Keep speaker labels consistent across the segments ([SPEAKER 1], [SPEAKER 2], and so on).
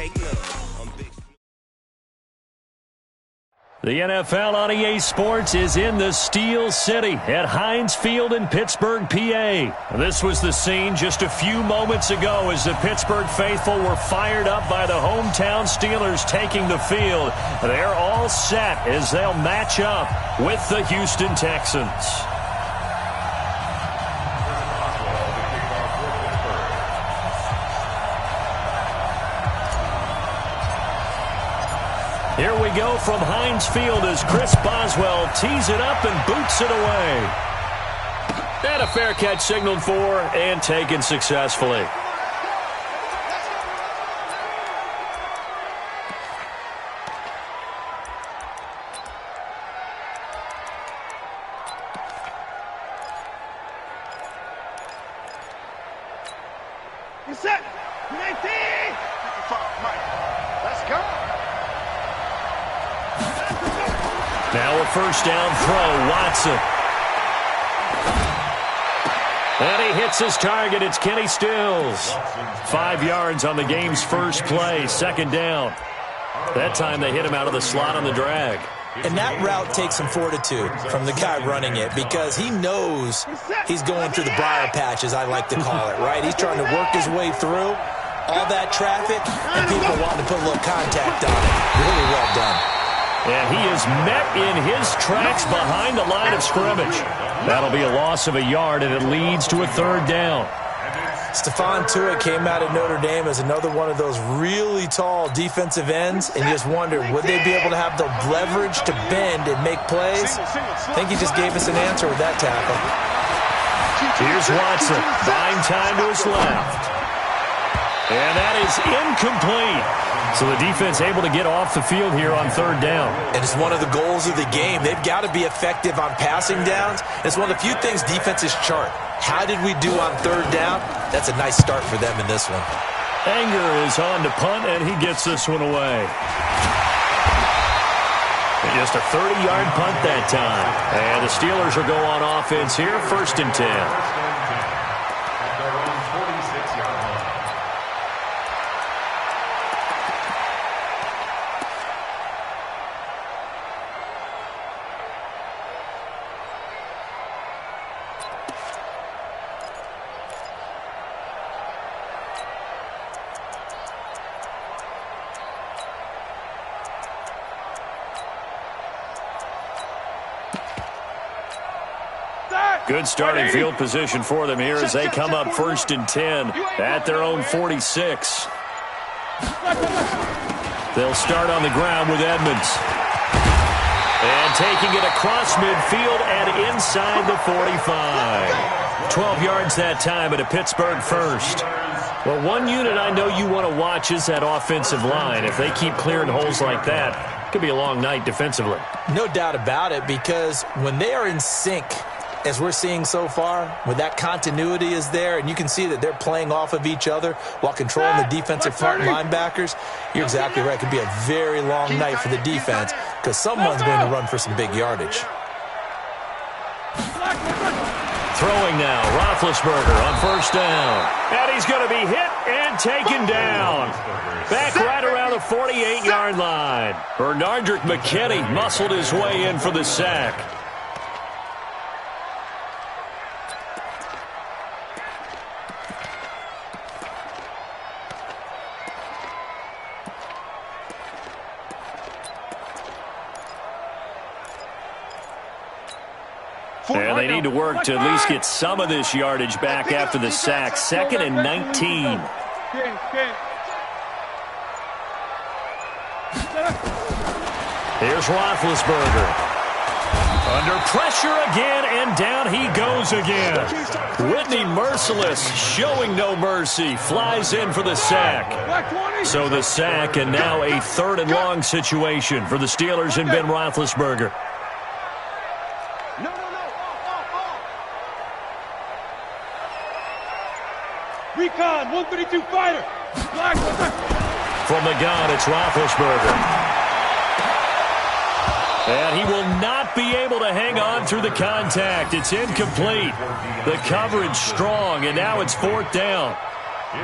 [SPEAKER 1] take none.
[SPEAKER 2] The NFL on EA Sports is in the Steel City at Heinz Field in Pittsburgh, PA. This was the scene just a few moments ago as the Pittsburgh faithful were fired up by the hometown Steelers taking the field. They're all set as they'll match up with the Houston Texans. Here we go from Heinz Field as Chris Boswell tees it up and boots it away. And a fair catch signaled for and taken successfully.
[SPEAKER 3] You're set. 19. Let's go.
[SPEAKER 2] Now a first down throw, Watson. And he hits his target. It's Kenny Stills. 5 yards on the game's first play, second down. That time they hit him out of the slot on the drag.
[SPEAKER 4] And that route takes some fortitude from the guy running it because he knows he's going through the briar patch, as I like to call it, right? He's trying to work his way through all that traffic and people wanting to put a little contact on it. Really well done.
[SPEAKER 2] And he is met in his tracks behind the line of scrimmage. That'll be a loss of a yard, and it leads to a third down.
[SPEAKER 4] Stephon Tuitt came out of Notre Dame as another one of those really tall defensive ends, and you just wondered, would they be able to have the leverage to bend and make plays? I think he just gave us an answer with that tackle.
[SPEAKER 2] Here's Watson, buying time to his left. And that is incomplete. So the defense able to get off the field here on third down.
[SPEAKER 4] And it's one of the goals of the game. They've got to be effective on passing downs. It's one of the few things defenses chart. How did we do on third down? That's a nice start for them in this one.
[SPEAKER 2] Anger is on to punt, and he gets this one away. Just a 30-yard punt that time. And the Steelers will go on offense here, 1st and 10. Good starting field position for them here as they come up 1st and 10 at their own 46. They'll start on the ground with Edmonds. And taking it across midfield and inside the 45. 12 yards that time at a Pittsburgh first. Well, one unit I know you want to watch is that offensive line. If they keep clearing holes like that, it could be a long night defensively.
[SPEAKER 4] No doubt about it, because when they are in sync, as we're seeing so far, when that continuity is there, and you can see that they're playing off of each other while controlling the defensive front linebackers, you're exactly right. It could be a very long night for the defense because someone's going to run for some big yardage.
[SPEAKER 2] Throwing now, Roethlisberger on first down. And he's going to be hit and taken down. Back right around the 48-yard line. Bernardrick McKinney muscled his way in for the sack. And they need to work to at least get some of this yardage back after the sack. 2nd and 19. Here's Roethlisberger. Under pressure again, and down he goes again. Whitney Merciless, showing no mercy, flies in for the sack. So the sack, and now a 3rd and long situation for the Steelers and Ben Roethlisberger.
[SPEAKER 3] Recon, 132 fighter.
[SPEAKER 2] From the gun, it's Roethlisberger. And he will not be able to hang on through the contact. It's incomplete. The coverage strong, and now it's 4th down.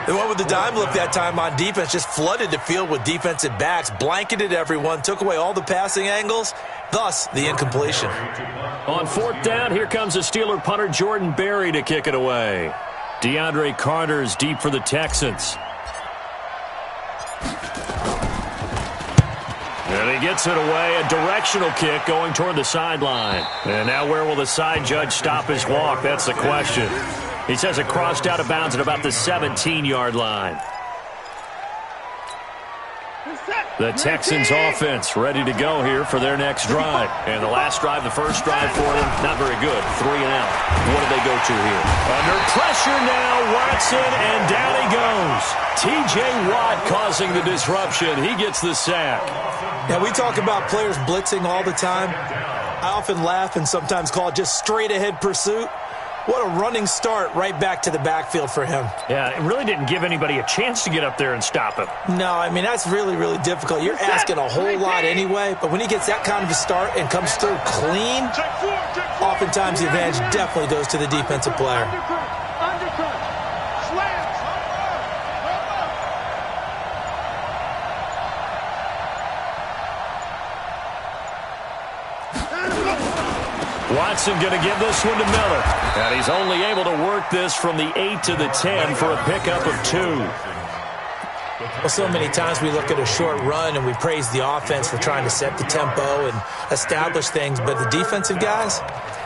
[SPEAKER 4] They went with the dime look that time on defense, just flooded the field with defensive backs, blanketed everyone, took away all the passing angles, thus the incompletion.
[SPEAKER 2] On fourth down, here comes a Steeler punter, Jordan Berry, to kick it away. DeAndre Carter's deep for the Texans. And he gets it away, a directional kick going toward the sideline. And now where will the side judge stop his walk? That's the question. He says it crossed out of bounds at about the 17-yard line. The Texans offense ready to go here for their next drive. And the last drive, the first drive for them, not very good. 3 and out. What do they go to here? Under pressure now, Watson, and down he goes. T.J. Watt causing the disruption. He gets the sack.
[SPEAKER 4] Now, we talk about players blitzing all the time. I often laugh and sometimes call it just straight-ahead pursuit. What a running start right back to the backfield for him.
[SPEAKER 2] Yeah, it really didn't give anybody a chance to get up there and stop him.
[SPEAKER 4] No, I mean, that's really, really difficult. You're asking a whole lot anyway, but when he gets that kind of a start and comes through clean, oftentimes the advantage definitely goes to the defensive player.
[SPEAKER 2] Watson going to give this one to Miller. And he's only able to work this from the 8 to the 10 for a pickup of 2.
[SPEAKER 4] Well, so many times we look at a short run and we praise the offense for trying to set the tempo and establish things. But the defensive guys,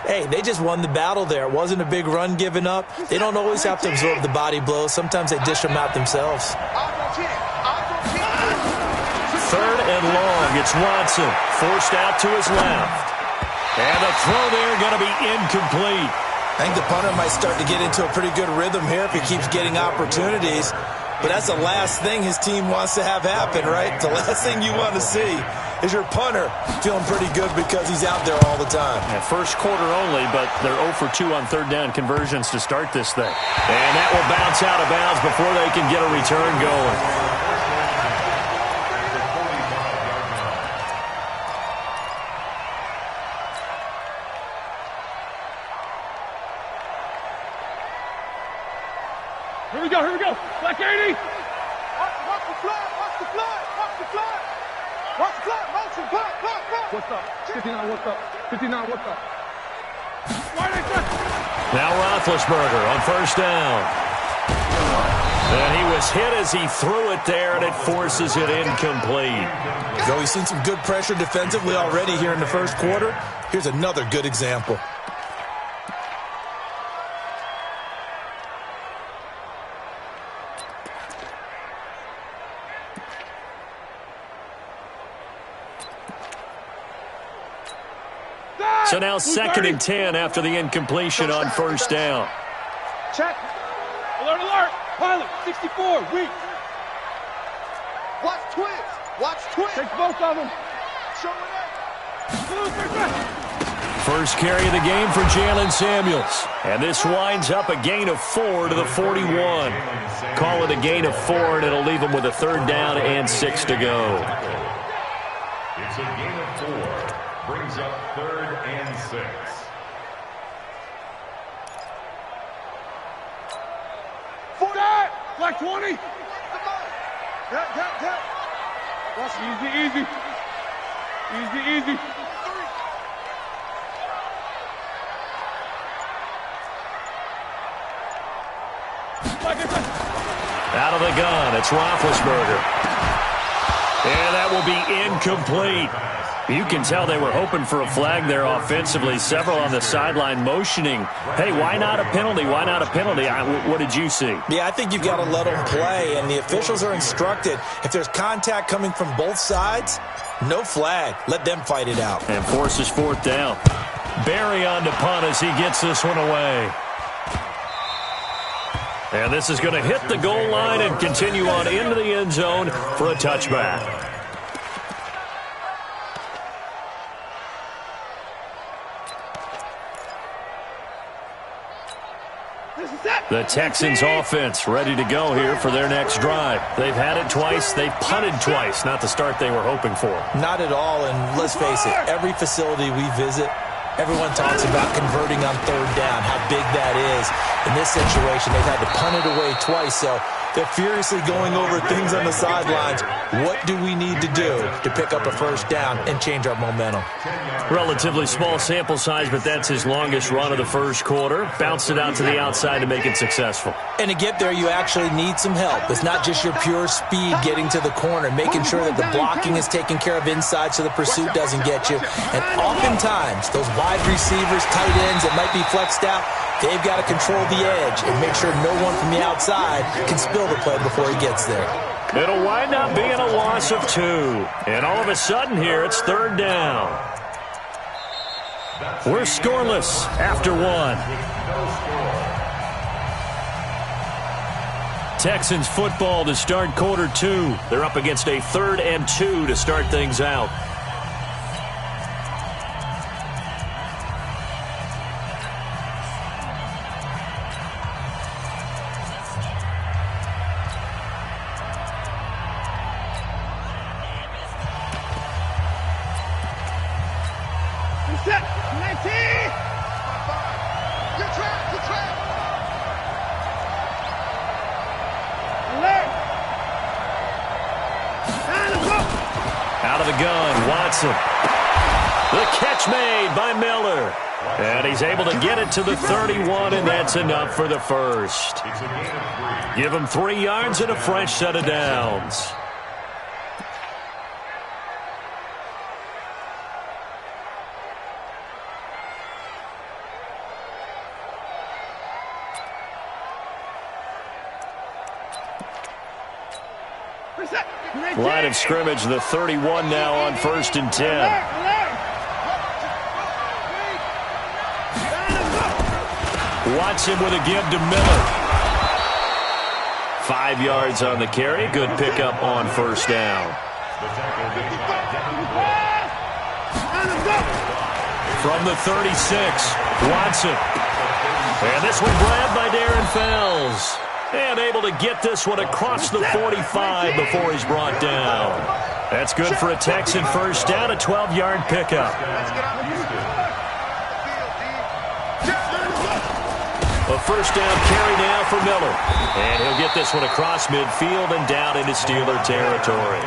[SPEAKER 4] hey, they just won the battle there. It wasn't a big run given up. They don't always have to absorb the body blows. Sometimes they dish them out themselves.
[SPEAKER 2] 3rd and long. It's Watson. Forced out to his left. And the throw there going to be incomplete.
[SPEAKER 4] I think the punter might start to get into a pretty good rhythm here if he keeps getting opportunities. But that's the last thing his team wants to have happen, right? The last thing you want to see is your punter feeling pretty good because he's out there all the time.
[SPEAKER 2] Yeah, first quarter only, but they're 0 for 2 on third down conversions to start this thing. And that will bounce out of bounds before they can get a return going.
[SPEAKER 3] Here we go. Black 80. Watch the fly, watch the fly, watch the fly. Watch the fly, motion, fly. What's up? 59, what's up? 59, what's up?
[SPEAKER 2] Now Roethlisberger on first down. And he was hit as he threw it there, and it forces it incomplete.
[SPEAKER 4] So we've seen some good pressure defensively already here in the first quarter. Here's another good example.
[SPEAKER 2] So now 2nd and 10 after the incompletion on first down.
[SPEAKER 3] Check. Alert. Pilot, 64, weak. Watch twins. Take both of them. Show it up.
[SPEAKER 2] First carry of the game for Jalen Samuels. And this winds up a gain of 4 to the 41. Call it a gain of 4, and it'll leave them with a 3rd down and 6 to go.
[SPEAKER 1] It's a gain of 4. Brings up 3rd and 6.
[SPEAKER 3] For that! Black 20! Tap. Watch easy.
[SPEAKER 2] Out of the gun, it's Roethlisberger. And that will be incomplete. You can tell they were hoping for a flag there offensively. Several on the sideline motioning, hey, why not a penalty? What did you see?
[SPEAKER 4] Yeah, I think you've got to let them play, and the officials are instructed. If there's contact coming from both sides, no flag. Let them fight it out.
[SPEAKER 2] And forces 4th down. Berry on to punt as he gets this one away. And this is going to hit the goal line and continue on into the end zone for a touchback. The Texans offense ready to go here for their next drive. They've had it twice. They've punted twice. Not the start they were hoping for.
[SPEAKER 4] Not at all, and let's face it, every facility we visit, everyone talks about converting on 3rd down, how big that is. In this situation, they've had to punt it away twice, so They're furiously going over things on the sidelines. What do we need to do to pick up a first down and change our momentum?
[SPEAKER 2] Relatively small sample size, but that's his longest run of the first quarter. Bounced it out to the outside to make it successful.
[SPEAKER 4] And to get there, you actually need some help. It's not just your pure speed getting to the corner, making sure that the blocking is taken care of inside so the pursuit doesn't get you. And oftentimes, those wide receivers, tight ends that might be flexed out, they've got to control the edge and make sure no one from the outside can spill the play before he gets there.
[SPEAKER 2] It'll wind up being a loss of 2. And all of a sudden here, it's third down. We're scoreless after 1. Texans football to start quarter 2. They're up against a 3rd and 2 to start things out. Out of the gun, Watson. The catch made by Miller. And he's able to get it to the 31, and that's enough for the first. Give him 3 yards and a fresh set of downs. Line of scrimmage, the 31 now on 1st and 10. Watson with a give to Miller. 5 yards on the carry. Good pickup on first down. From the 36, Watson. And this one grabbed by Darren Fells. And able to get this one across the 45 before he's brought down. That's good for a Texan first down, a 12-yard pickup. A first down carry now for Miller. And he'll get this one across midfield and down into Steeler territory.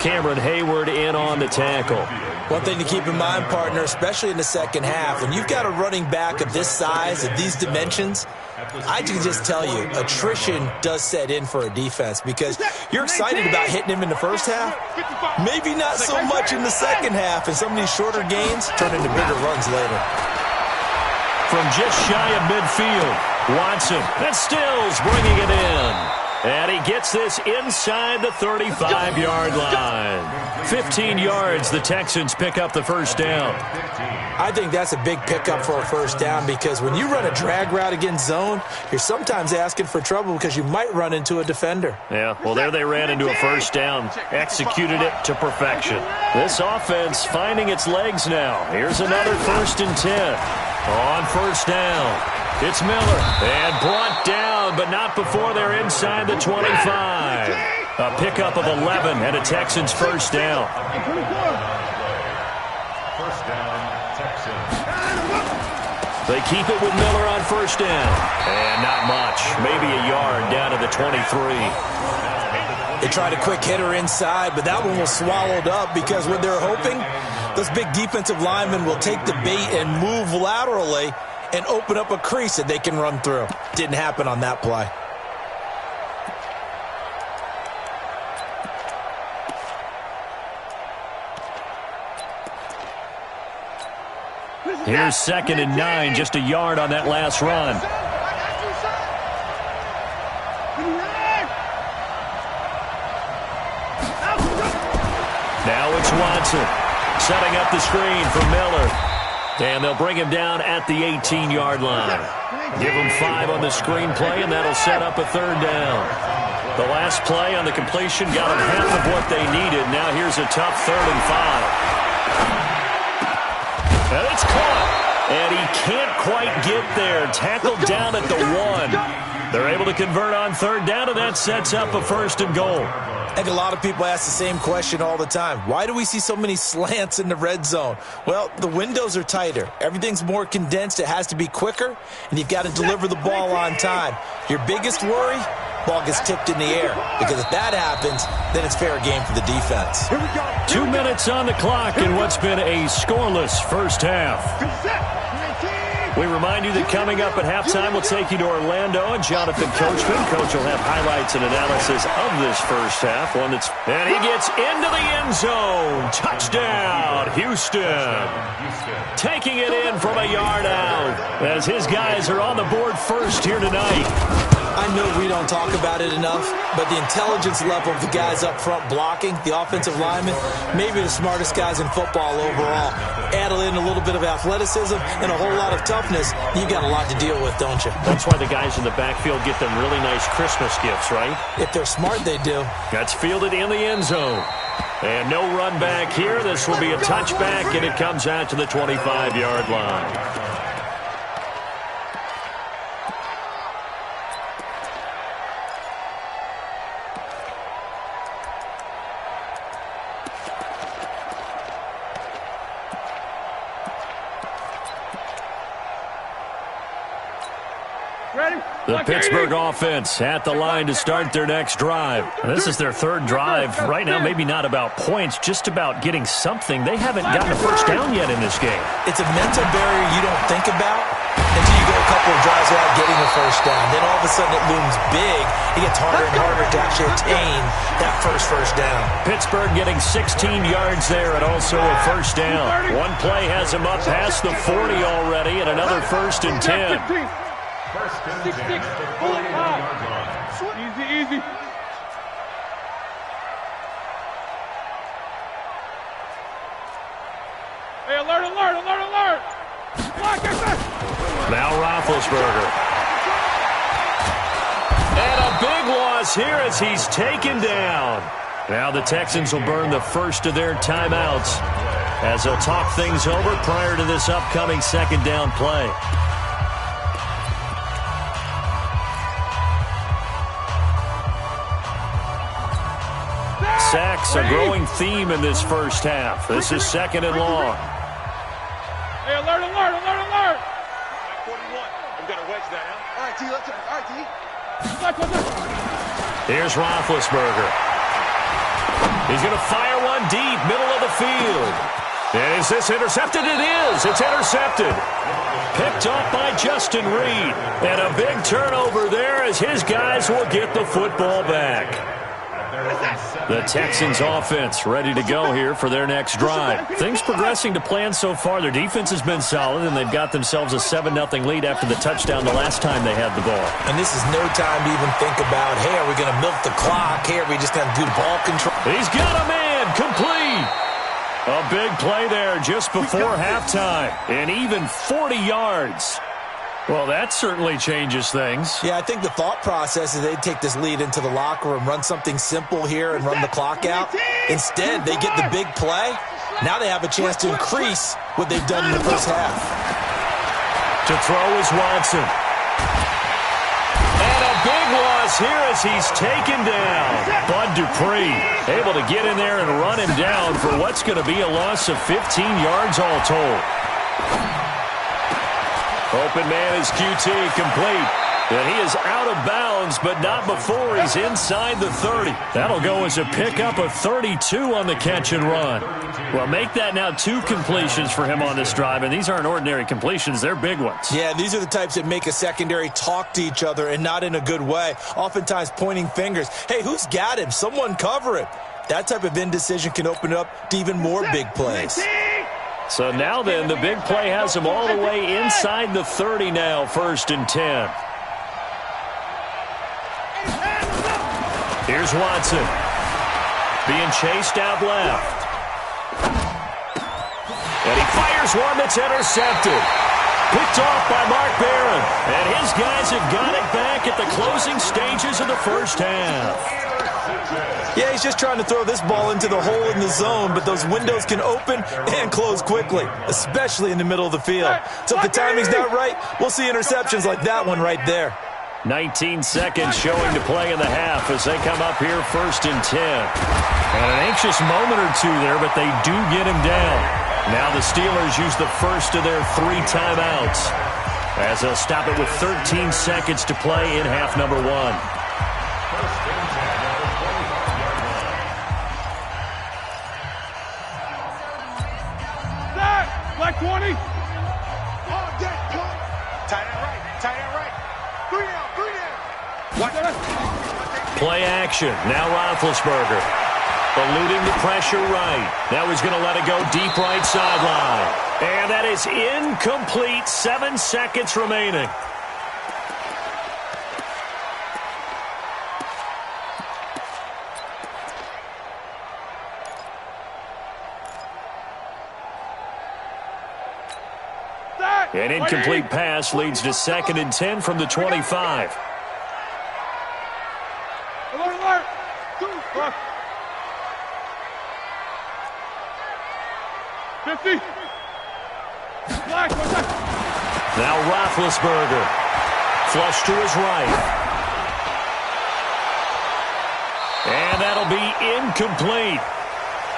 [SPEAKER 2] Cameron Hayward in on the tackle.
[SPEAKER 4] One thing to keep in mind, partner, especially in the second half, when you've got a running back of this size, of these dimensions, I can just tell you, attrition does set in for a defense because you're excited about hitting him in the first half. Maybe not so much in the second half, and some of these shorter gains turn into bigger runs later.
[SPEAKER 2] From just shy of midfield, Watson, and Stills bringing it in. And he gets this inside the 35-yard line. 15 yards, the Texans pick up the first down.
[SPEAKER 4] I think that's a big pickup for a first down because when you run a drag route against zone, you're sometimes asking for trouble because you might run into a defender.
[SPEAKER 2] Yeah, well, there they ran into a first down, executed it to perfection. This offense finding its legs now. Here's another 1st and 10. On first down, it's Miller, and brought down, but not before they're inside the 25. A pickup of 11 and a Texans first down.
[SPEAKER 1] First down, Texans.
[SPEAKER 2] They keep it with Miller on first down. And not much, maybe a yard down to the 23.
[SPEAKER 4] They tried a quick hitter inside, but that one was swallowed up because what they're hoping, those big defensive linemen will take the bait and move laterally and open up a crease that they can run through. Didn't happen on that play.
[SPEAKER 2] Here's 2nd and 9, just a yard on that last run. Now it's Watson setting up the screen for Miller. And they'll bring him down at the 18-yard line. Give him 5 on the screen play, and that'll set up a 3rd down. The last play on the completion got them half of what they needed. Now here's a tough 3rd and 5. And it's caught. And he can't quite get there. Tackled down at the 1. They're able to convert on 3rd down, and that sets up a 1st and goal.
[SPEAKER 4] I think a lot of people ask the same question all the time. Why do we see so many slants in the red zone? Well, the windows are tighter. Everything's more condensed. It has to be quicker, and you've got to deliver the ball on time. Your biggest worry? ball gets tipped in the air. Because if that happens, then it's fair game for the defense.
[SPEAKER 2] 2 minutes on the clock in what's been a scoreless first half. We remind you that coming up at halftime, we'll take you to Orlando and Jonathan Coachman. Coach will have highlights and analysis of this first half. And he gets into the end zone. Touchdown, Houston. Taking it in from a yard out as his guys are on the board first here tonight.
[SPEAKER 4] I know we don't talk about it enough, but the intelligence level of the guys up front blocking, the offensive linemen, maybe the smartest guys in football overall. Add in a little bit of athleticism and a whole lot of toughness, you've got a lot to deal with, don't you?
[SPEAKER 2] That's why the guys in the backfield get them really nice Christmas gifts, right?
[SPEAKER 4] If they're smart, they do.
[SPEAKER 2] That's fielded in the end zone. And no run back here. This will be a touchback, and it comes out to the 25-yard line. The Pittsburgh offense at the line to start their next drive. This is their third drive. Right now, maybe not about points, just about getting something. They haven't gotten a first down yet in this game.
[SPEAKER 4] It's a mental barrier you don't think about until you go a couple of drives without getting a first down. Then all of a sudden it looms big. It gets harder and harder to actually attain that first down.
[SPEAKER 2] Pittsburgh getting 16 yards there and also a first down. One play has them up past the 40 already and another 1st and 10.
[SPEAKER 1] First and 10 at the 40-yard line.
[SPEAKER 3] Easy. Hey, alert.
[SPEAKER 2] Now Roethlisberger. And a big loss here as he's taken down. Now the Texans will burn the first of their timeouts as they'll talk things over prior to this upcoming second down play. Sacks, a growing theme in this first half. This is 2nd and long.
[SPEAKER 3] Hey, alert. 41. We've got to wedge that out. All right, T.
[SPEAKER 2] Here's Roethlisberger. He's going to fire one deep, middle of the field. And is this intercepted? It is. It's intercepted. Picked off by Justin Reed. And a big turnover there as his guys will get the football back. The Texans offense ready to go here for their next drive. Things progressing to plan so far. Their defense has been solid, and they've got themselves a 7-0 lead after the touchdown the last time they had the ball.
[SPEAKER 4] And this is no time to even think about, hey, are we going to milk the clock? Hey, are we just going to do ball control?
[SPEAKER 2] He's got a man complete. A big play there just before halftime. And even 40 yards. Well, that certainly changes things.
[SPEAKER 4] Yeah, I think the thought process is they'd take this lead into the locker room, run something simple here and run the clock out. Instead, they get the big play. Now they have a chance to increase what they've done in the first half.
[SPEAKER 2] To throw is Watson. And a big loss here as he's taken down. Bud Dupree able to get in there and run him down for what's going to be a loss of 15 yards all told. Open man is QT complete. And he is out of bounds, but not before he's inside the 30. That'll go as a pickup of 32 on the catch and run. Well, make that now 2 completions for him on this drive, and these aren't ordinary completions. They're big ones.
[SPEAKER 4] Yeah, these are the types that make a secondary talk to each other and not in a good way. Oftentimes pointing fingers. Hey, who's got him? Someone cover it. That type of indecision can open up to even more big plays.
[SPEAKER 2] So now then, the big play has him all the way inside the 30 now, 1st and 10. Here's Watson. Being chased out left. And he fires one that's intercepted. Picked off by Mark Barron. And his guys have got it back at the closing stages of the first half.
[SPEAKER 4] Yeah, he's just trying to throw this ball into the hole in the zone, but those windows can open and close quickly, especially in the middle of the field. So if the timing's not right, we'll see interceptions like that one right there.
[SPEAKER 2] 19 seconds showing to play in the half as they come up here 1st and 10. And an anxious moment or two there, but they do get him down. Now the Steelers use the first of their 3 timeouts as they'll stop it with 13 seconds to play in half number 1.
[SPEAKER 3] 20.
[SPEAKER 5] Tight end right. Tight end right. 3 down. 3 down.
[SPEAKER 3] Watch that.
[SPEAKER 2] Play action. Now Roethlisberger. Eluding the pressure right. Now he's going to let it go deep right sideline. And that is incomplete. 7 seconds remaining. An incomplete pass leads to 2nd and 10 from the 25.
[SPEAKER 3] Alert. 50. Flash, what's that?
[SPEAKER 2] Now Roethlisberger. Flush to his right. And that'll be incomplete.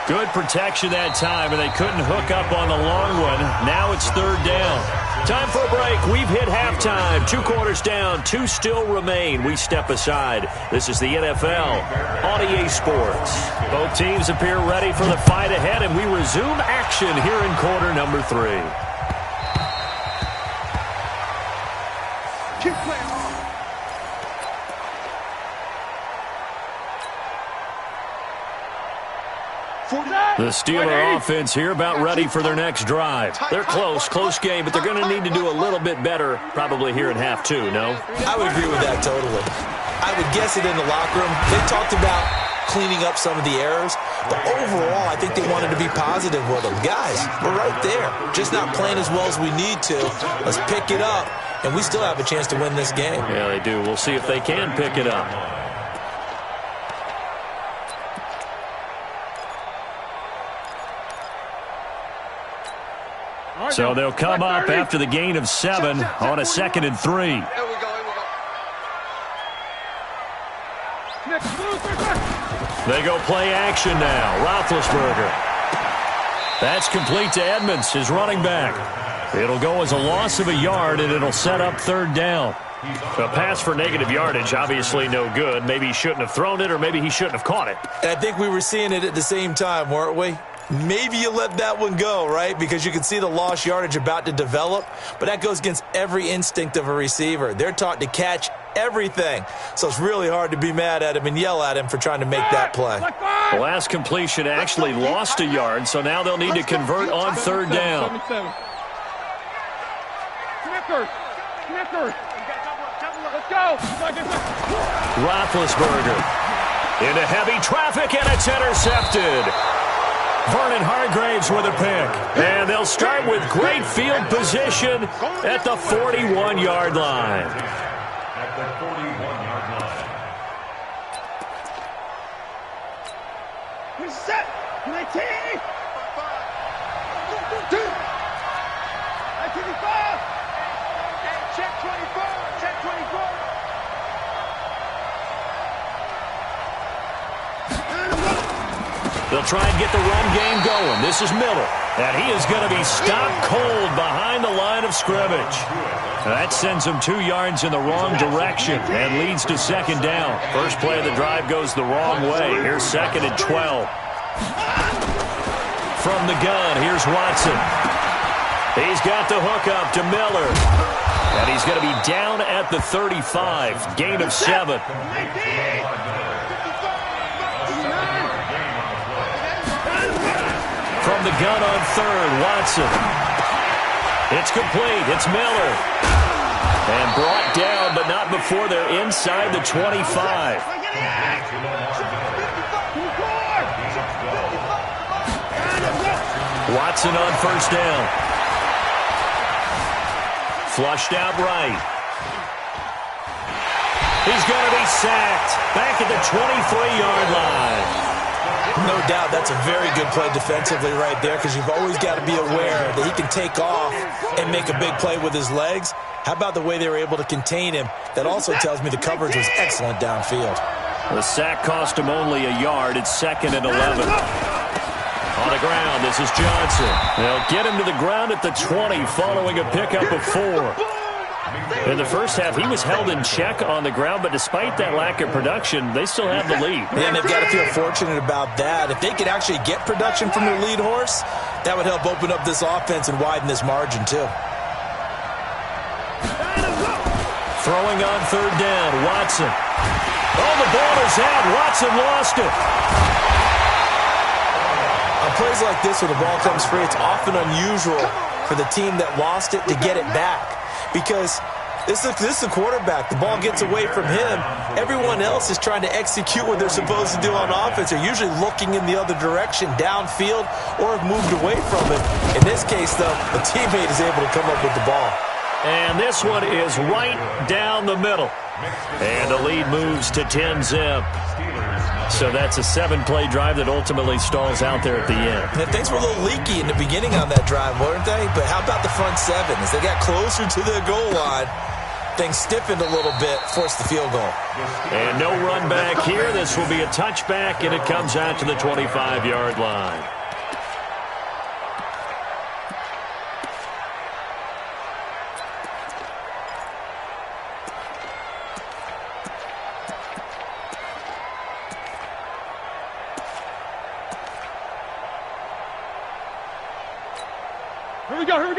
[SPEAKER 2] Good protection that time, and they couldn't hook up on the long one. Now it's 3rd down. Time for a break. We've hit halftime. 2 quarters down. 2 still remain. We step aside. This is the NFL on EA Sports. Both teams appear ready for the fight ahead, and we resume action here in quarter number 3.
[SPEAKER 3] Keep playing hard.
[SPEAKER 2] The Steeler offense here about ready for their next drive. They're close game, but they're going to need to do a little bit better probably here in half 2, no?
[SPEAKER 4] I would agree with that totally. I would guess it in the locker room. They talked about cleaning up some of the errors, but overall, I think they wanted to be positive with them. Guys, we're right there. Just not playing as well as we need to. Let's pick it up, and we still have a chance to win this game.
[SPEAKER 2] Yeah, they do. We'll see if they can pick it up. So they'll come up after the gain of 7 on a 2nd and 3.
[SPEAKER 5] Here we go.
[SPEAKER 2] They go play action now. Roethlisberger. That's complete to Edmonds, his running back. It'll go as a loss of a yard, and it'll set up 3rd down. A pass for negative yardage, obviously no good. Maybe he shouldn't have thrown it, or maybe he shouldn't have caught it.
[SPEAKER 4] And I think we were seeing it at the same time, weren't we? Maybe you let that one go, right? Because you can see the lost yardage about to develop. But that goes against every instinct of a receiver. They're taught to catch everything. So it's really hard to be mad at him and yell at him for trying to make that play.
[SPEAKER 2] The last completion actually lost a yard, so now they'll need to convert on 3rd down.
[SPEAKER 3] Snickers. Let's go.
[SPEAKER 2] Roethlisberger into heavy traffic, and it's intercepted. Vernon Hargraves with a pick. And they'll start with great field position at the 41-yard line.
[SPEAKER 1] At the 41-yard line.
[SPEAKER 3] We're set. 19. 1985.
[SPEAKER 5] Check 24. Check 24.
[SPEAKER 2] They'll try and get the run game going. This is Miller. And he is going to be stopped cold behind the line of scrimmage. That sends him 2 yards in the wrong direction and leads to 2nd down. First play of the drive goes the wrong way. Here's 2nd and 12. From the gun, here's Watson. He's got the hookup to Miller. And he's going to be down at the 35. Gain of 7. From the gun on 3rd, Watson. It's complete. It's Miller. And brought down, but not before they're inside the 25. Watson on 1st down. Flushed out right. He's going to be sacked back at the 23-yard line.
[SPEAKER 4] No doubt that's a very good play defensively right there, because you've always got to be aware that he can take off and make a big play with his legs. How about the way they were able to contain him? That also tells me the coverage was excellent downfield.
[SPEAKER 2] The sack cost him only a yard. It's 2nd and 11. On the ground, this is Johnson. They'll get him to the ground at the 20 following a pickup of 4. In the first half, he was held in check on the ground, but despite that lack of production, they still have the lead.
[SPEAKER 4] And they've got to feel fortunate about that. If they could actually get production from their lead horse, That would help open up this offense and widen this margin, too.
[SPEAKER 2] Throwing on third down, Watson. Oh, the ball is out. Watson lost it.
[SPEAKER 4] On plays like this, when the ball comes free, it's often unusual for the team that lost it to get it back. Because this is the quarterback. The ball gets away from him. Everyone else is trying to execute what they're supposed to do on offense. They're usually looking in the other direction, downfield, or have moved away from it. In this case, though, the teammate is able to come up with the ball.
[SPEAKER 2] And this one is right down the middle. And the lead moves to 10-zip. So that's a 7-play drive that ultimately stalls out there at the end.
[SPEAKER 4] And things were a little leaky in the beginning on that drive, weren't they? But how about the front seven? As they got closer to the goal line, things stiffened a little bit, forced the field goal.
[SPEAKER 2] And no run back here. This will be a touchback, and it comes out to the 25-yard line.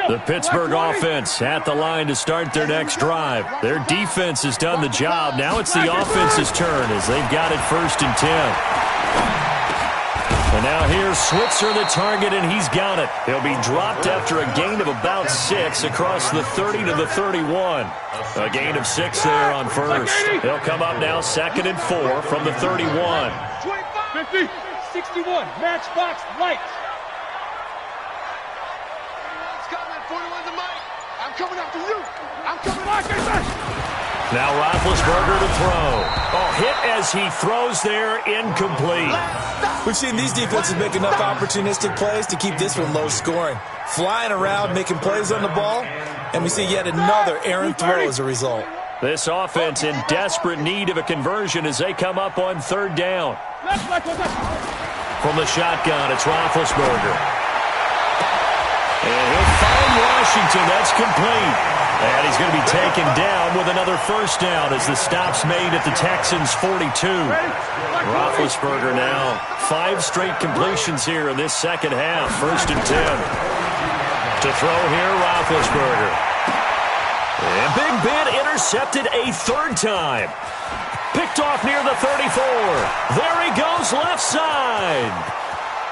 [SPEAKER 2] The Pittsburgh offense at the line to start their next drive. Their defense has done the job. Now it's the offense's turn as they've got it 1st and 10. And now here's Switzer, the target, and he's got it. He'll be dropped after a gain of about 6 across the 30 to the 31. A gain of 6 there on first. He'll come up now 2nd and 4 from the 31.
[SPEAKER 3] 50, 61, matchbox lights. I'm coming after you. I'm coming after you.
[SPEAKER 2] Now Roethlisberger to throw. Oh, hit as he throws there, incomplete.
[SPEAKER 4] We've seen these defenses make enough opportunistic plays to keep this one low scoring. Flying around, making plays on the ball, and we see yet another errant throw as a result.
[SPEAKER 2] This offense in desperate need of a conversion as they come up on 3rd down. From the shotgun, it's Roethlisberger. And he'll find Washington. That's complete. And he's going to be taken down with another 1st down as the stop's made at the Texans' 42. Roethlisberger now 5 straight completions here in this second half. 1st and 10. To throw here, Roethlisberger. And Big Ben intercepted a 3rd time. Picked off near the 34. There he goes left side.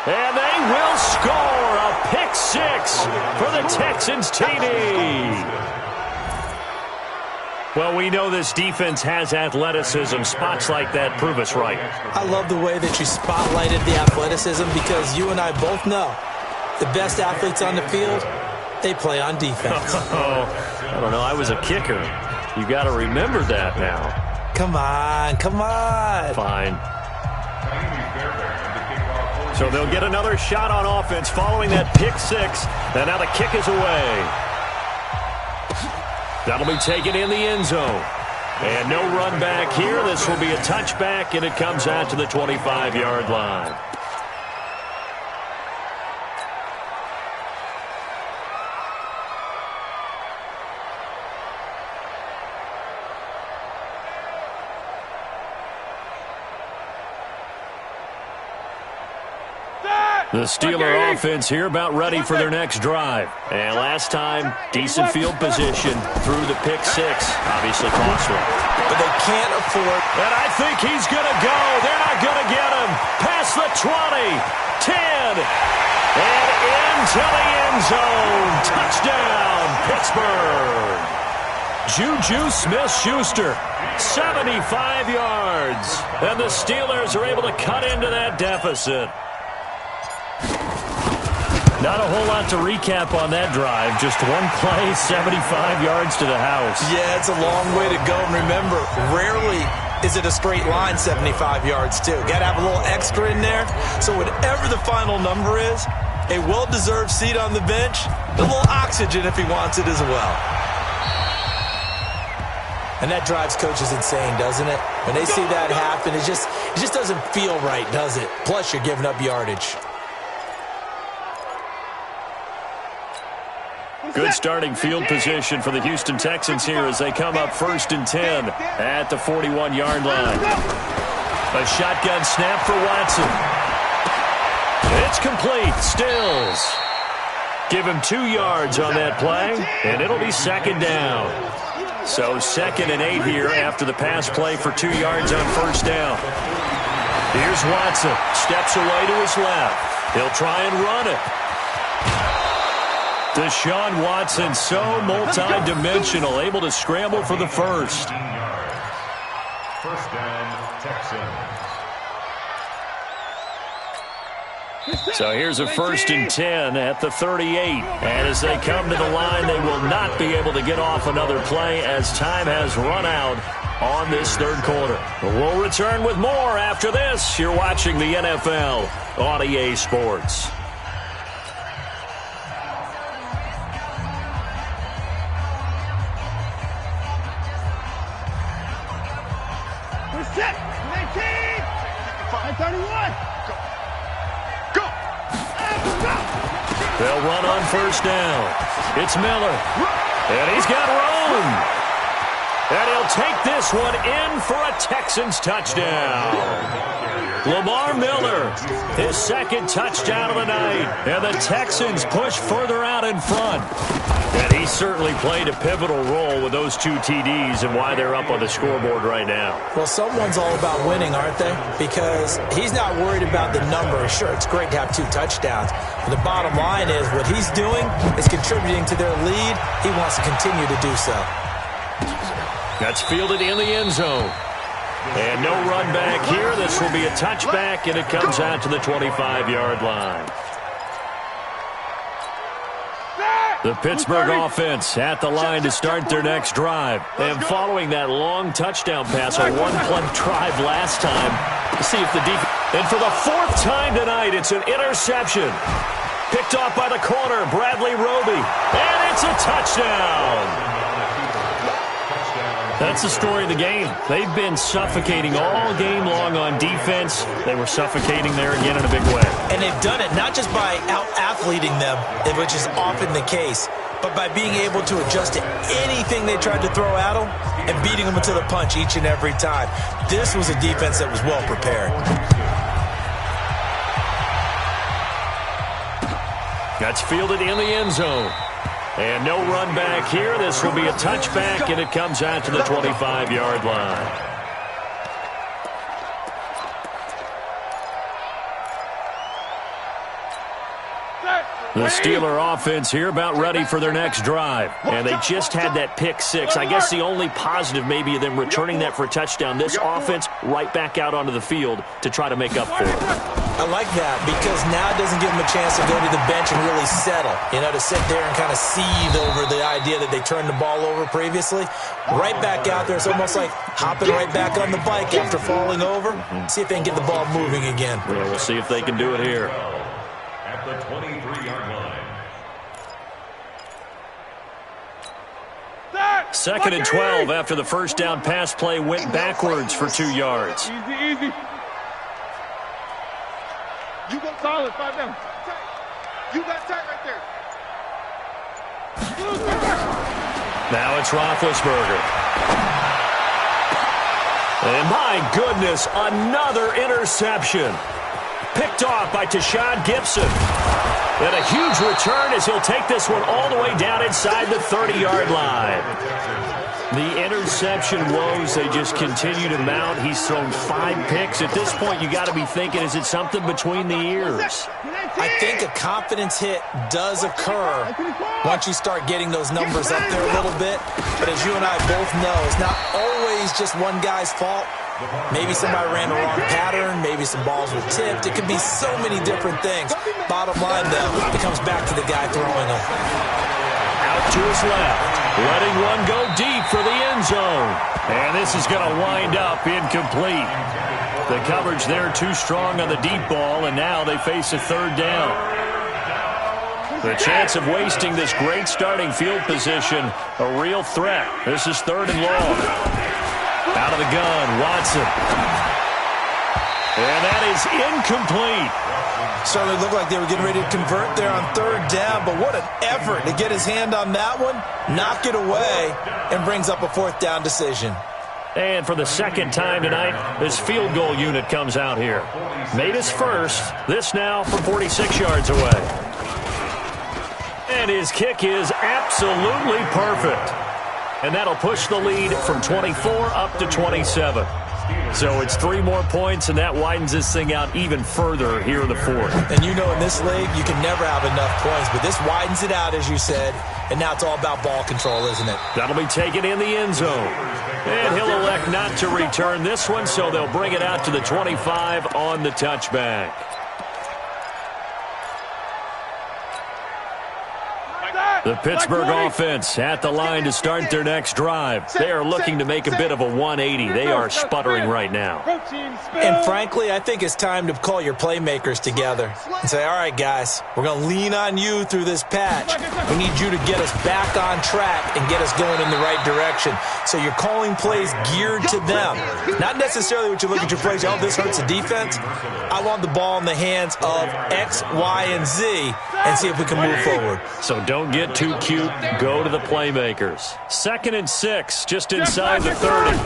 [SPEAKER 2] And they will score a pick 6 for the Texans TD. Well, we know this defense has athleticism. Spots like that prove us right.
[SPEAKER 4] I love the way that you spotlighted the athleticism because you and I both know the best athletes on the field, they play on defense.
[SPEAKER 2] Oh, I don't know. I was a kicker. You got to remember that now.
[SPEAKER 4] Come on, come on.
[SPEAKER 2] Fine. So they'll get another shot on offense following that pick 6. And now the kick is away. That'll be taken in the end zone. And no run back here. This will be a touchback, and it comes out to the 25-yard line. The Steeler offense here about ready for their next drive. And last time, decent field position through the pick 6. Obviously costly.
[SPEAKER 4] But they can't afford.
[SPEAKER 2] And I think he's going to go. They're not going to get him. Past the 20, 10, and into the end zone. Touchdown, Pittsburgh. Juju Smith-Schuster, 75 yards. And the Steelers are able to cut into that deficit. Not a whole lot to recap on that drive. Just one play, 75 yards to the house.
[SPEAKER 4] Yeah, it's a long way to go. And remember, rarely is it a straight line 75 yards, too. Got to have a little extra in there. So whatever the final number is, a well-deserved seat on the bench, a little oxygen if he wants it as well. And that drives coaches insane, doesn't it? When they see that happen, it just doesn't feel right, does it? Plus, you're giving up yardage.
[SPEAKER 2] Good starting field position for the Houston Texans here as they come up 1st and 10 at the 41-yard line. A shotgun snap for Watson. It's complete. Stills. Give him 2 yards on that play, and it'll be second down. So 2nd and 8 here after the pass play for 2 yards on first down. Here's Watson. Steps away to his left. He'll try and run it. Deshaun Watson, so multi-dimensional, able to scramble for the first.
[SPEAKER 1] First down, Texans.
[SPEAKER 2] So here's a 1st and 10 at the 38. And as they come to the line, they will not be able to get off another play as time has run out on this 3rd quarter. We'll return with more after this. You're watching the NFL on EA Sports.
[SPEAKER 3] We're set. 19. 531.
[SPEAKER 2] They'll run on first down. It's Miller. And he's got room. And he'll take this one in for a Texans touchdown. Lamar Miller, his 2nd touchdown of the night. And the Texans push further out in front. And he certainly played a pivotal role with those 2 TDs and why they're up on the scoreboard right now.
[SPEAKER 4] Well, someone's all about winning, aren't they? Because he's not worried about the number. Sure, it's great to have 2 touchdowns. But the bottom line is what he's doing is contributing to their lead. He wants to continue to do so.
[SPEAKER 2] That's fielded in the end zone. And no run back here. This will be a touchback, and it comes out to the 25-yard line. The Pittsburgh offense at the line to start their next drive. And following that long touchdown pass, a one-play drive last time. To see if the defense... And for the 4th time tonight, it's an interception. Picked off by the corner, Bradley Roby. And it's a touchdown. That's the story of the game. They've been suffocating all game long on defense. They were suffocating there again in a big way.
[SPEAKER 4] And they've done it not just by out-athleting them, which is often the case, but by being able to adjust to anything they tried to throw at them and beating them to the punch each and every time. This was a defense that was well prepared.
[SPEAKER 2] That's fielded in the end zone. And no run back here. This will be a touchback, and it comes out to the 25-yard line. The Steeler offense here about ready for their next drive. And they just had that pick 6. I guess the only positive maybe of them returning that for a touchdown. This offense right back out onto the field to try to make up for it.
[SPEAKER 4] I like that because now it doesn't give them a chance to go to the bench and really settle. You know, to sit there and kind of seethe over the idea that they turned the ball over previously. Right back out there. It's almost like hopping right back on the bike after falling over. See if they can get the ball moving again.
[SPEAKER 2] Yeah, we'll see if they can do it here.
[SPEAKER 1] At the 23-yard line.
[SPEAKER 2] 2nd and 12 after the first down pass play went backwards for 2 yards.
[SPEAKER 3] Easy. You go solid, 5 down. You got tight right there.
[SPEAKER 2] Now it's Roethlisberger. And my goodness, another interception. Picked off by Tashawn Gibson. And a huge return as he'll take this one all the way down inside the 30-yard line. The interception woes, they just continue to mount. He's thrown 5 picks. At this point, you got to be thinking, is it something between the ears?
[SPEAKER 4] I think a confidence hit does occur once you start getting those numbers up there a little bit. But as you and I both know, it's not always just one guy's fault. Maybe somebody ran the wrong pattern. Maybe some balls were tipped. It could be so many different things. Bottom line, though, it comes back to the guy throwing them.
[SPEAKER 2] Out to his left. Letting one go deep for the end zone. And this is going to wind up incomplete. The coverage there too strong on the deep ball, and now they face a 3rd down. The chance of wasting this great starting field position, a real threat. This is 3rd and long. Out of the gun, Watson. And that is incomplete.
[SPEAKER 4] Certainly looked like they were getting ready to convert there on 3rd down, but what an effort to get his hand on that one, knock it away, and brings up a 4th down decision.
[SPEAKER 2] And for the 2nd time tonight, this field goal unit comes out here. Made his first, this now from 46 yards away. And his kick is absolutely perfect. And that'll push the lead from 24 up to 27. So it's 3 more points, and that widens this thing out even further here in the fourth.
[SPEAKER 4] And you know in this league, you can never have enough points, but this widens it out, as you said, and now it's all about ball control, isn't it?
[SPEAKER 2] That'll be taken in the end zone. And he'll elect not to return this one, so they'll bring it out to the 25 on the touchback. The Pittsburgh offense at the line to start their next drive. They are looking to make a bit of a 180. They are sputtering right now.
[SPEAKER 4] And frankly, I think it's time to call your playmakers together and say, all right, guys, we're going to lean on you through this patch. We need you to get us back on track and get us going in the right direction. So you're calling plays geared to them. Not necessarily what you look at your plays, oh, this hurts the defense. I want the ball in the hands of X, Y, and Z and see if we can move forward.
[SPEAKER 2] So don't get too cute. Go to the playmakers. 2nd and 6, just inside the 30.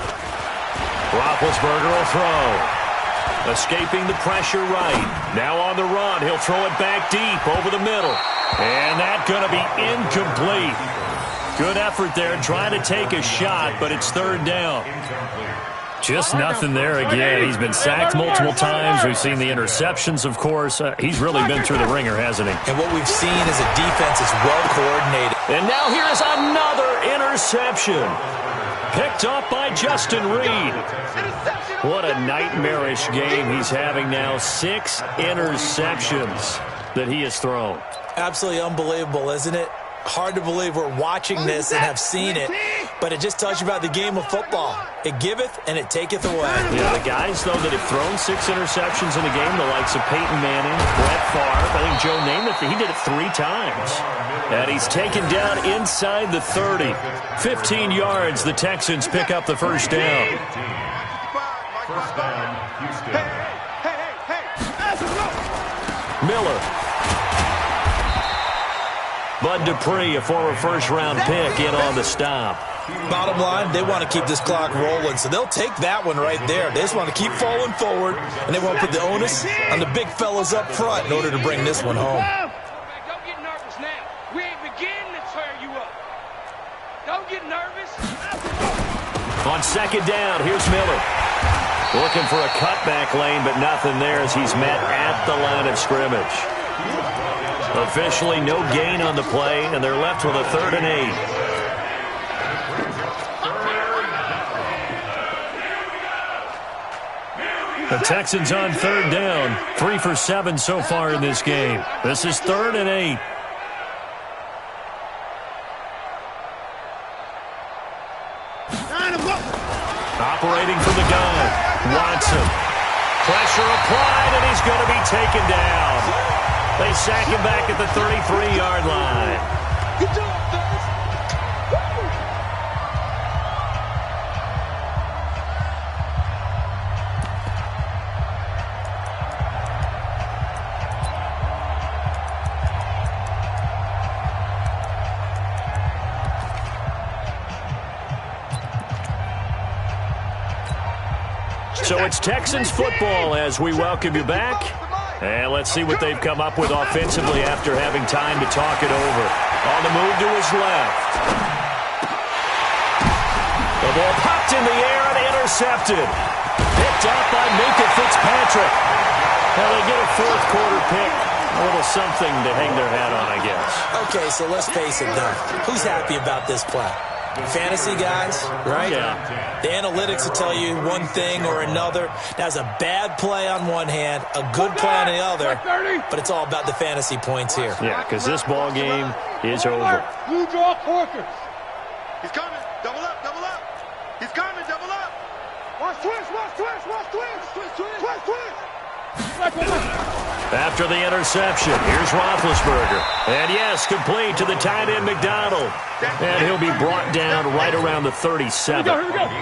[SPEAKER 2] Roethlisberger will throw. Escaping the pressure right. Now on the run. He'll throw it back deep over the middle. And that's going to be incomplete. Good effort there trying to take a shot, but it's 3rd down. Just nothing there again. He's been sacked multiple times. We've seen the interceptions, of course. He's really been through the ringer, hasn't he?
[SPEAKER 4] And what we've seen is a defense that's well coordinated.
[SPEAKER 2] And now here's another interception. Picked up by Justin Reed. What a nightmarish game he's having now. 6 interceptions that he has thrown.
[SPEAKER 4] Absolutely unbelievable, isn't it? Hard to believe we're watching this and have seen it, but it just tells you about the game of football. It giveth and it taketh away.
[SPEAKER 2] Yeah, the guys, though, that have thrown 6 interceptions in a game, the likes of Peyton Manning, Brett Favre, I think Joe Namath, he did it 3 times. And he's taken down inside the 30. 15 yards, the Texans pick up the first down.
[SPEAKER 1] First down, Houston.
[SPEAKER 2] Miller. Bud Dupree, a former first-round pick, in on the stop.
[SPEAKER 4] Bottom line, they want to keep this clock rolling, so they'll take that one right there. They just want to keep falling forward, and they want to put the onus on the big fellas up front in order to bring this one home.
[SPEAKER 5] Don't get nervous now. We ain't beginning to tear you up. Don't get nervous.
[SPEAKER 2] On 2nd down, here's Miller. Looking for a cutback lane, but nothing there as he's met at the line of scrimmage. Officially no gain on the play, and they're left with a 3rd and 8. The Texans on 3rd down. 3 for 7 so far in this game. This is 3rd and 8. Operating from the gun. Watson. Pressure applied, and he's going to be taken down. They sack him back at the 33-yard line.
[SPEAKER 3] Good job, guys.
[SPEAKER 2] So it's Texans football as we welcome you back. And let's see what they've come up with offensively after having time to talk it over. On the move to his left. The ball popped in the air and intercepted. Picked up by Minka Fitzpatrick. Now they get a 4th quarter pick. A little something to hang their hat on, I guess.
[SPEAKER 4] Okay, so let's face it, though. Who's happy about this play? Fantasy guys, right?
[SPEAKER 2] Yeah.
[SPEAKER 4] The analytics will tell you one thing or another. That's a bad play on one hand, a good play on the other, but it's all about the fantasy points here.
[SPEAKER 2] Yeah, because this ball game is over.
[SPEAKER 3] Blue draw Corkers.
[SPEAKER 5] He's coming. Double up, double up. He's coming, double up.
[SPEAKER 3] Watch twist, watch twist, watch twist. Twist, twist, twist, twist.
[SPEAKER 2] After the interception, here's Roethlisberger. And yes, complete to the tight end McDonald. And he'll be brought down right around the 37.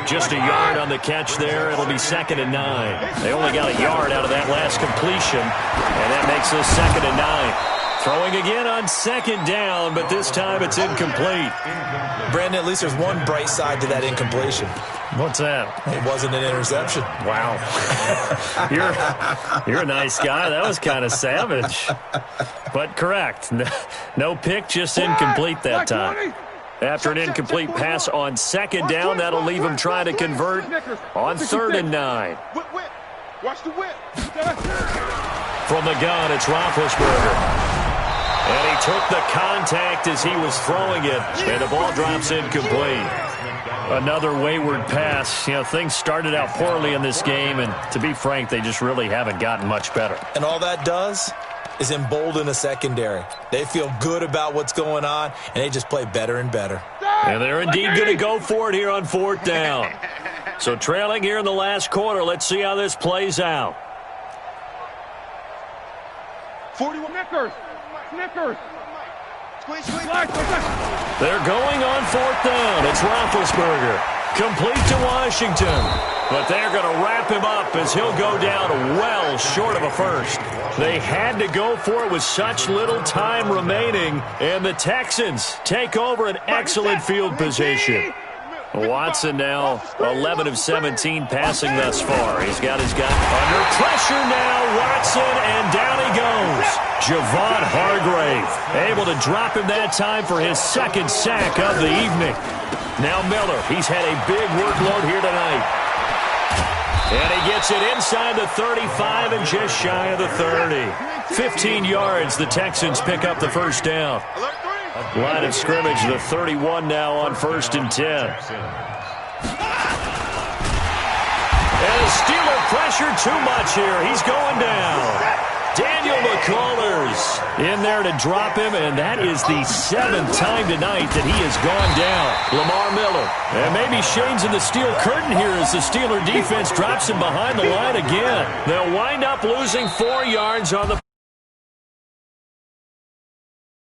[SPEAKER 2] Just a yard on the catch there. It'll be 2nd and 9. They only got a yard out of that last completion. And that makes this 2nd and 9. Throwing again on 2nd down, but this time it's incomplete.
[SPEAKER 4] Brandon, at least there's one bright side to that incompletion.
[SPEAKER 2] What's that?
[SPEAKER 4] It wasn't an interception.
[SPEAKER 2] Wow. You're a nice guy. That was kind of savage. But correct. No pick, just incomplete that time. After an incomplete pass on second down, that'll leave him trying to convert on 3rd and 9.
[SPEAKER 3] Watch the whip.
[SPEAKER 2] From the gun, it's Roethlisberger. And he took the contact as he was throwing it, and the ball drops incomplete. Another wayward pass. You know, things started out poorly in this game, and to be frank, they just really haven't gotten much better.
[SPEAKER 4] And all that does is embolden a secondary. They feel good about what's going on, and they just play better and better.
[SPEAKER 2] And they're indeed going to go for it here on 4th down. So trailing here in the last quarter. Let's see how this plays out.
[SPEAKER 3] 41 Snickers.
[SPEAKER 2] They're going on 4th down. It's Roethlisberger. Complete to Washington. But they're going to wrap him up as he'll go down well short of a first. They had to go for it with such little time remaining. And the Texans take over an excellent field position. Watson now 11 of 17 passing thus far. He's got his guy under pressure now. Watson, and down he goes. Javon Hargrave able to drop him that time for his 2nd sack of the evening. Now Miller, he's had a big workload here tonight. And he gets it inside the 35 and just shy of the 30. 15 yards, the Texans pick up the first down. Line of scrimmage, the 31 now on 1st and 10. And the Steeler pressure too much here. He's going down. Daniel McCullers in there to drop him, and that is the 7th time tonight that he has gone down. Lamar Miller. And maybe Shane's in the steel curtain here as the Steeler defense drops him behind the line again. They'll wind up losing 4 yards on the